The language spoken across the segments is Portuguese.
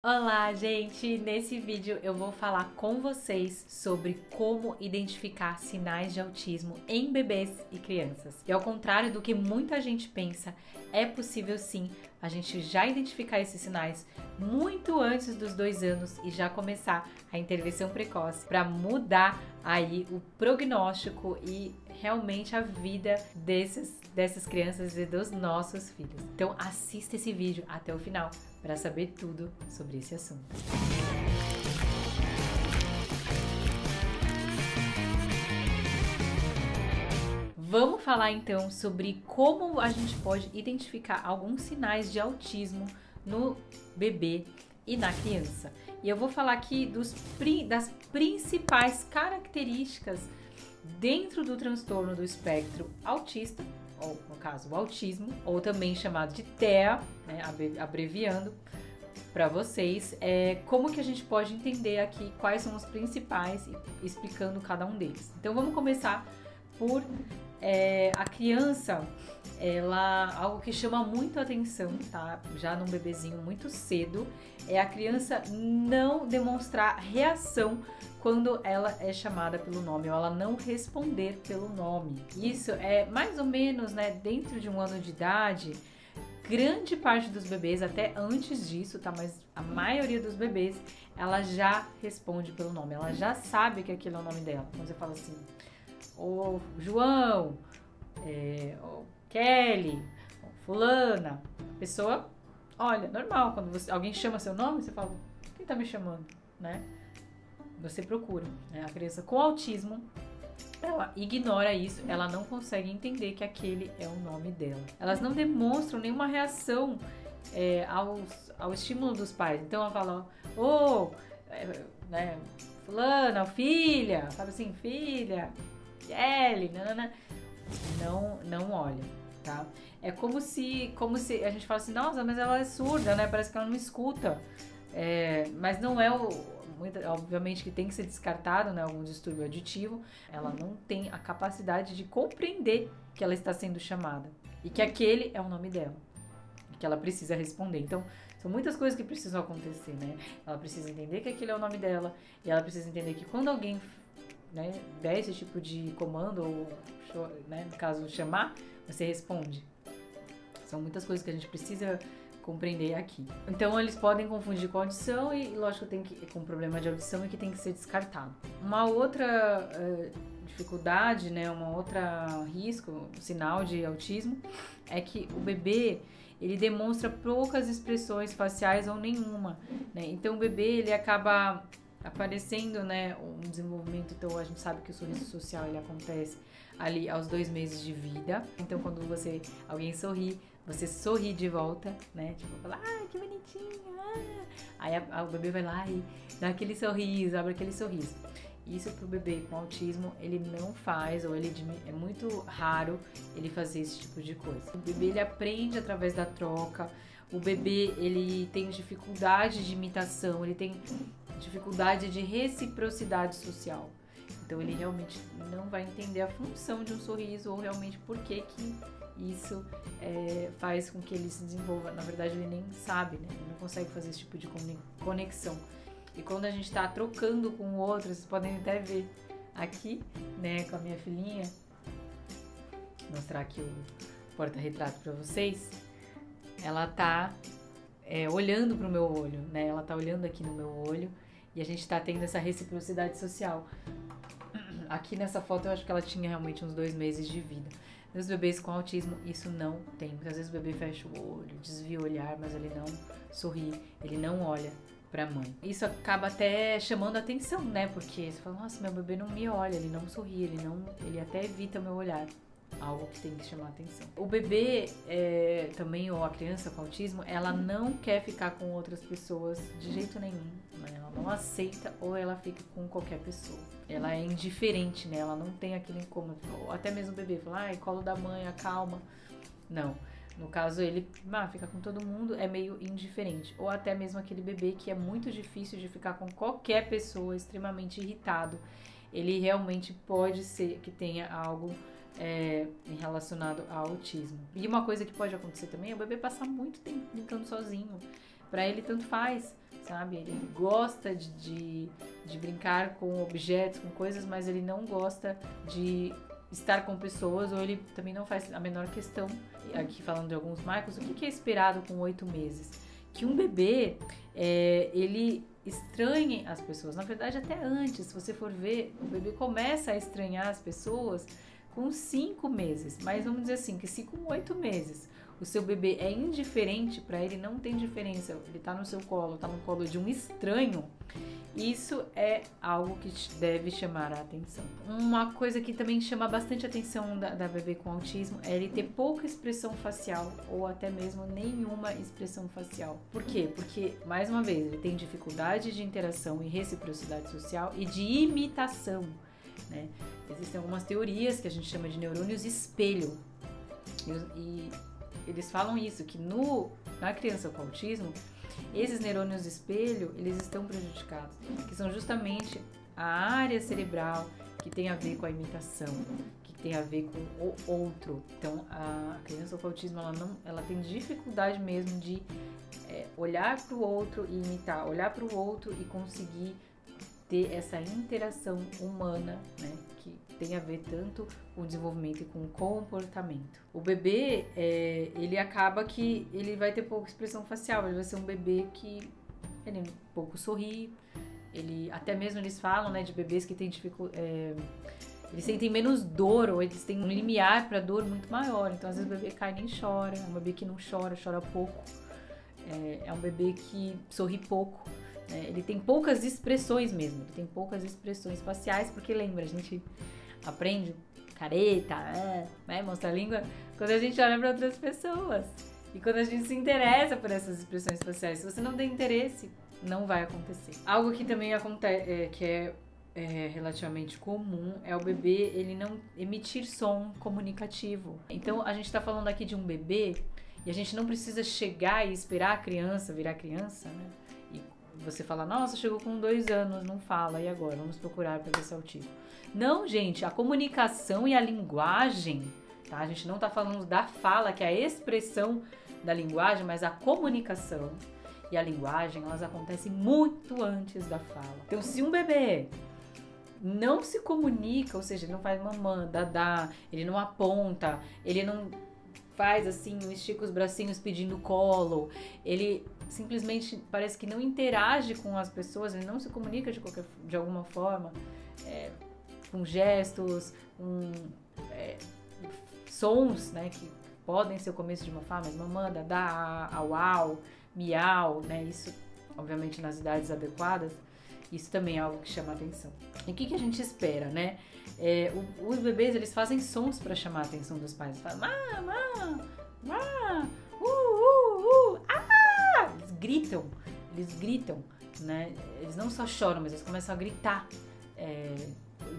Olá, gente! Nesse vídeo eu vou falar com vocês sobre como identificar sinais de autismo em bebês e crianças. E ao contrário do que muita gente pensa, é possível sim a gente já identificar esses sinais muito antes dos 2 anos e já começar a intervenção precoce para mudar aí o prognóstico e realmente a vida dessas crianças e dos nossos filhos. Então assista esse vídeo até o final para saber tudo sobre esse assunto. Vamos falar então sobre como a gente pode identificar alguns sinais de autismo no bebê e na criança. E eu vou falar aqui das principais características dentro do transtorno do espectro autista, ou no caso o autismo, ou também chamado de TEA, né, abreviando para vocês, como que a gente pode entender aqui quais são os principais e explicando cada um deles. Então vamos começar por a criança, algo que chama muito atenção, tá? Já num bebezinho muito cedo, é a criança não demonstrar reação quando ela é chamada pelo nome, ou ela não responder pelo nome. Isso é mais ou menos, né, dentro de 1 ano de idade. Grande parte dos bebês, até antes disso, tá? Mas a maioria dos bebês, ela já responde pelo nome, ela já sabe que aquilo é o nome dela. Quando você fala assim, ô João, ô Kelly, ô fulana, a pessoa olha, normal, quando alguém chama seu nome, você fala, quem tá me chamando, né? Você procura, né? A criança com autismo, ela ignora isso, ela não consegue entender que aquele é o nome dela. Elas não demonstram nenhuma reação ao estímulo dos pais. Então ela fala, né, fulana, filha, fala assim, filha, Kelly, nanana. Não olha, tá? É como se a gente fala assim, nossa, mas ela é surda, né? Parece que ela não escuta. Mas não é obviamente que tem que ser descartado, né, algum distúrbio auditivo. Ela não tem a capacidade de compreender que ela está sendo chamada e que aquele é o nome dela e que ela precisa responder. Então, são muitas coisas que precisam acontecer, né? Ela precisa entender que aquele é o nome dela e ela precisa entender que quando alguém, né, der esse tipo de comando ou, né, no caso chamar, você responde. São muitas coisas que a gente precisa compreender aqui. Então eles podem confundir com audição e lógico com problema de audição e que tem que ser descartado. Uma outra dificuldade, né, uma outra risco, sinal de autismo é que o bebê ele demonstra poucas expressões faciais ou nenhuma, né? Então o bebê ele acaba aparecendo, né, um desenvolvimento. Então a gente sabe que o sorriso social ele acontece ali aos 2 meses de vida. Então quando alguém sorri, você sorri de volta, né? Tipo, fala, que bonitinho, Aí o bebê vai lá e dá aquele sorriso, abre aquele sorriso. Isso pro bebê com autismo, ele não faz, ou é muito raro ele fazer esse tipo de coisa. O bebê, ele aprende através da troca. O bebê, ele tem dificuldade de imitação, ele tem dificuldade de reciprocidade social. Então ele realmente não vai entender a função de um sorriso ou realmente por que isso faz com que ele se desenvolva. Na verdade ele nem sabe, né? Ele não consegue fazer esse tipo de conexão. E quando a gente está trocando com o outro, vocês podem até ver aqui, né, com a minha filhinha, vou mostrar aqui o porta-retrato para vocês. Ela tá olhando pro meu olho, né? Ela tá olhando aqui no meu olho e a gente tá tendo essa reciprocidade social. Aqui nessa foto eu acho que ela tinha realmente uns 2 meses de vida. Nos bebês com autismo isso não tem, porque às vezes o bebê fecha o olho, desvia o olhar, mas ele não sorri, ele não olha pra mãe. Isso acaba até chamando a atenção, né? Porque você fala, nossa, meu bebê não me olha, ele não sorri, ele até evita o meu olhar. Algo que tem que chamar a atenção. O bebê também, ou a criança com autismo, ela não quer ficar com outras pessoas de jeito nenhum, né? Ela não aceita ou ela fica com qualquer pessoa. Ela é indiferente, né? Ela não tem aquele incômodo. Ou até mesmo o bebê fala, colo da mãe, acalma. Não. No caso, ele fica com todo mundo, é meio indiferente. Ou até mesmo aquele bebê que é muito difícil de ficar com qualquer pessoa, extremamente irritado. Ele realmente pode ser que tenha algo relacionado ao autismo. E uma coisa que pode acontecer também é o bebê passar muito tempo brincando sozinho. Pra ele tanto faz sabe? Ele gosta de brincar com objetos, com coisas, mas ele não gosta de estar com pessoas, ou ele também não faz a menor questão. Aqui falando de alguns marcos, o que é esperado com 8 meses? Que um bebê, ele estranhe as pessoas. Na verdade, até antes, se você for ver, o bebê começa a estranhar as pessoas com 5 meses. Mas vamos dizer assim, que se com 8 meses o seu bebê é indiferente, para ele não tem diferença, ele tá no seu colo, tá no colo de um estranho, isso é algo que deve chamar a atenção. Uma coisa que também chama bastante a atenção da bebê com autismo é ele ter pouca expressão facial ou até mesmo nenhuma expressão facial. Por quê? Porque, mais uma vez, ele tem dificuldade de interação e reciprocidade social e de imitação, né? Existem algumas teorias que a gente chama de neurônios espelho e eles falam isso, que na criança com autismo, esses neurônios espelho, eles estão prejudicados, que são justamente a área cerebral que tem a ver com a imitação, que tem a ver com o outro. Então, a criança com autismo, ela tem dificuldade mesmo de olhar para o outro e imitar, olhar para o outro e conseguir ter essa interação humana, né, que tem a ver tanto com o desenvolvimento e com o comportamento. O bebê, ele acaba que ele vai ter pouca expressão facial, ele vai ser um bebê que ele pouco sorri, até mesmo eles falam, né, de bebês que têm dificuldade, eles sentem menos dor, ou eles têm um limiar para dor muito maior, então às vezes o bebê cai e nem chora, é um bebê que não chora, chora pouco, é um bebê que sorri pouco, ele tem poucas expressões mesmo, ele tem poucas expressões faciais, porque lembra, a gente aprende careta, vai mostrar a língua, quando a gente olha para outras pessoas. E quando a gente se interessa por essas expressões faciais, se você não tem interesse, não vai acontecer. Algo que também acontece, que é relativamente comum, é o bebê ele não emitir som comunicativo. Então a gente está falando aqui de um bebê e a gente não precisa chegar e esperar a criança virar criança, né? E você fala, nossa, chegou com 2 anos, não fala, e agora? Vamos procurar para ver se é autismo. Não, gente, a comunicação e a linguagem, tá? A gente não está falando da fala, que é a expressão da linguagem, mas a comunicação e a linguagem, elas acontecem muito antes da fala. Então, se um bebê não se comunica, ou seja, ele não faz mamã, dadá, ele não aponta, ele não faz assim, estica os bracinhos pedindo colo, ele simplesmente parece que não interage com as pessoas, ele não se comunica de alguma forma, com gestos, com sons, né, que podem ser o começo de uma fala, mas mamã, dadá, au, au, miau, né, isso obviamente nas idades adequadas, isso também é algo que chama a atenção. E o que a gente espera, né? Os bebês, eles fazem sons para chamar a atenção dos pais. Eles falam, eles gritam, né? Eles não só choram, mas eles começam a gritar,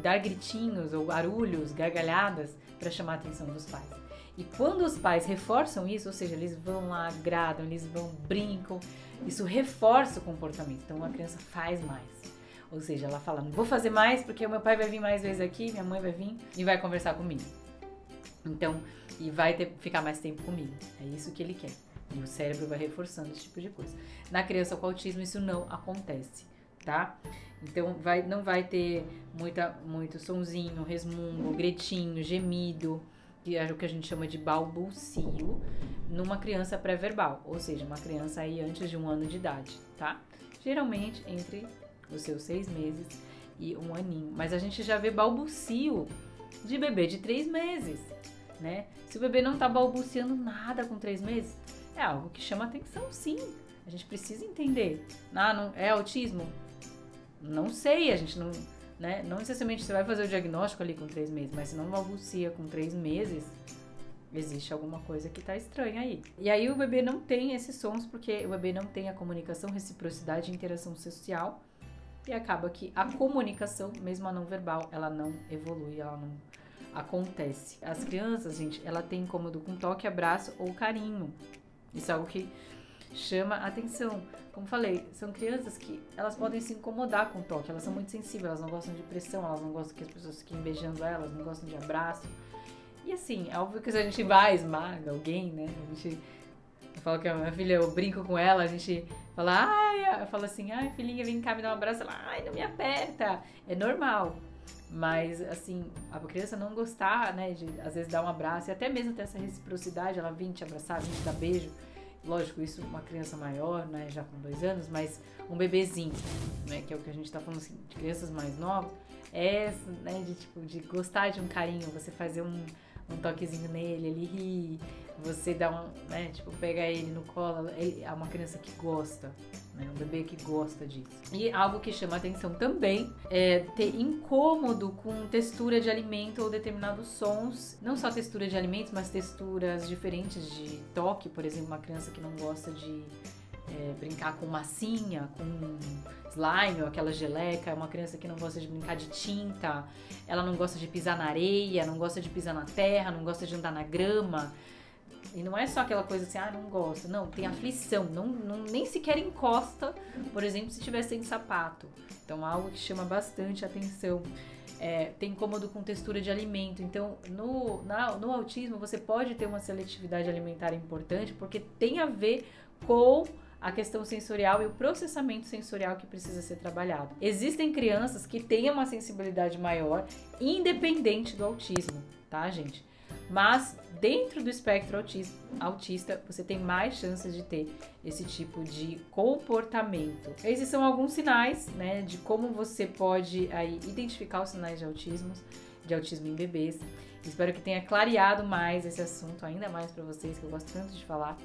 dar gritinhos ou barulhos, gargalhadas para chamar a atenção dos pais. E quando os pais reforçam isso, ou seja, eles vão lá, agradam, eles vão, brincam, isso reforça o comportamento. Então a criança faz mais. Ou seja, ela fala, não vou fazer mais porque o meu pai vai vir mais vezes aqui, minha mãe vai vir e vai conversar comigo. Então, e vai ficar mais tempo comigo. É isso que ele quer. E o cérebro vai reforçando esse tipo de coisa. Na criança com autismo isso não acontece, tá? Então não vai ter muito sonzinho, resmungo, gritinho, gemido, que é o que a gente chama de balbucio, numa criança pré-verbal, ou seja, uma criança aí antes de 1 ano de idade, tá? Geralmente entre os seus 6 meses e 1 aninho. Mas a gente já vê balbucio de bebê de 3 meses, né? Se o bebê não tá balbuciando nada com 3 meses, é algo que chama atenção, sim. A gente precisa entender. Não é autismo? Não sei, a gente não... Né? Não necessariamente você vai fazer o diagnóstico ali com 3 meses, mas se não balbucia com 3 meses, existe alguma coisa que tá estranha aí. E aí o bebê não tem esses sons porque o bebê não tem a comunicação, reciprocidade e interação social e acaba que a comunicação, mesmo a não verbal, ela não evolui, ela não acontece. As crianças, gente, ela tem incômodo com toque, abraço ou carinho. Isso é algo que chama atenção. Como falei, são crianças que elas podem se incomodar com o toque, elas são muito sensíveis, elas não gostam de pressão, elas não gostam que as pessoas fiquem beijando elas, não gostam de abraço. E assim, é óbvio que se a gente vai esmaga alguém, né, a gente Eu falo que a minha filha, eu brinco com ela, a gente fala, ai, eu falo assim, ai, filhinha, vem cá me dar um abraço. Ela, ai, não me aperta. É normal. Mas, assim, a criança não gostar, né, de às vezes dar um abraço e até mesmo ter essa reciprocidade, ela vir te abraçar, vir te dar beijo. Lógico, isso uma criança maior, né, já com 2 anos, mas um bebezinho, né, que é o que a gente tá falando assim, de crianças mais novas, né, de gostar de um carinho, você fazer um toquezinho nele, ele ri, você dá né, pega ele no colo, ele é uma criança que gosta, né, um bebê que gosta disso. E algo que chama atenção também é ter incômodo com textura de alimento ou determinados sons, não só textura de alimentos, mas texturas diferentes de toque, por exemplo, uma criança que não gosta de brincar com massinha, com slime ou aquela geleca, é uma criança que não gosta de brincar de tinta, ela não gosta de pisar na areia, não gosta de pisar na terra, não gosta de andar na grama. E não é só aquela coisa assim, não gosta. Não, tem aflição, nem sequer encosta, por exemplo, se tiver sem sapato. Então, algo que chama bastante atenção. Tem incômodo com textura de alimento. Então, no autismo, você pode ter uma seletividade alimentar importante, porque tem a ver com a questão sensorial e o processamento sensorial que precisa ser trabalhado. Existem crianças que têm uma sensibilidade maior, independente do autismo, tá, gente? Mas dentro do espectro autista, você tem mais chances de ter esse tipo de comportamento. Esses são alguns sinais, né, de como você pode aí identificar os sinais de autismo em bebês. Espero que tenha clareado mais esse assunto, ainda mais para vocês, que eu gosto tanto de falar.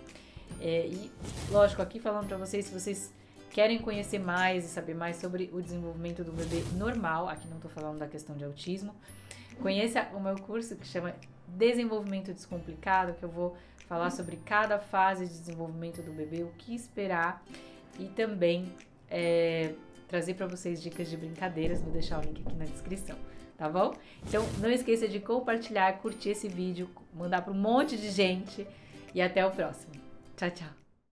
E, lógico, aqui falando para vocês, se vocês querem conhecer mais e saber mais sobre o desenvolvimento do bebê normal, aqui não estou falando da questão de autismo, conheça o meu curso que chama Desenvolvimento Descomplicado, que eu vou falar sobre cada fase de desenvolvimento do bebê, o que esperar e também trazer para vocês dicas de brincadeiras, vou deixar o link aqui na descrição, tá bom? Então não esqueça de compartilhar, curtir esse vídeo, mandar para um monte de gente e até o próximo. Tchau, tchau!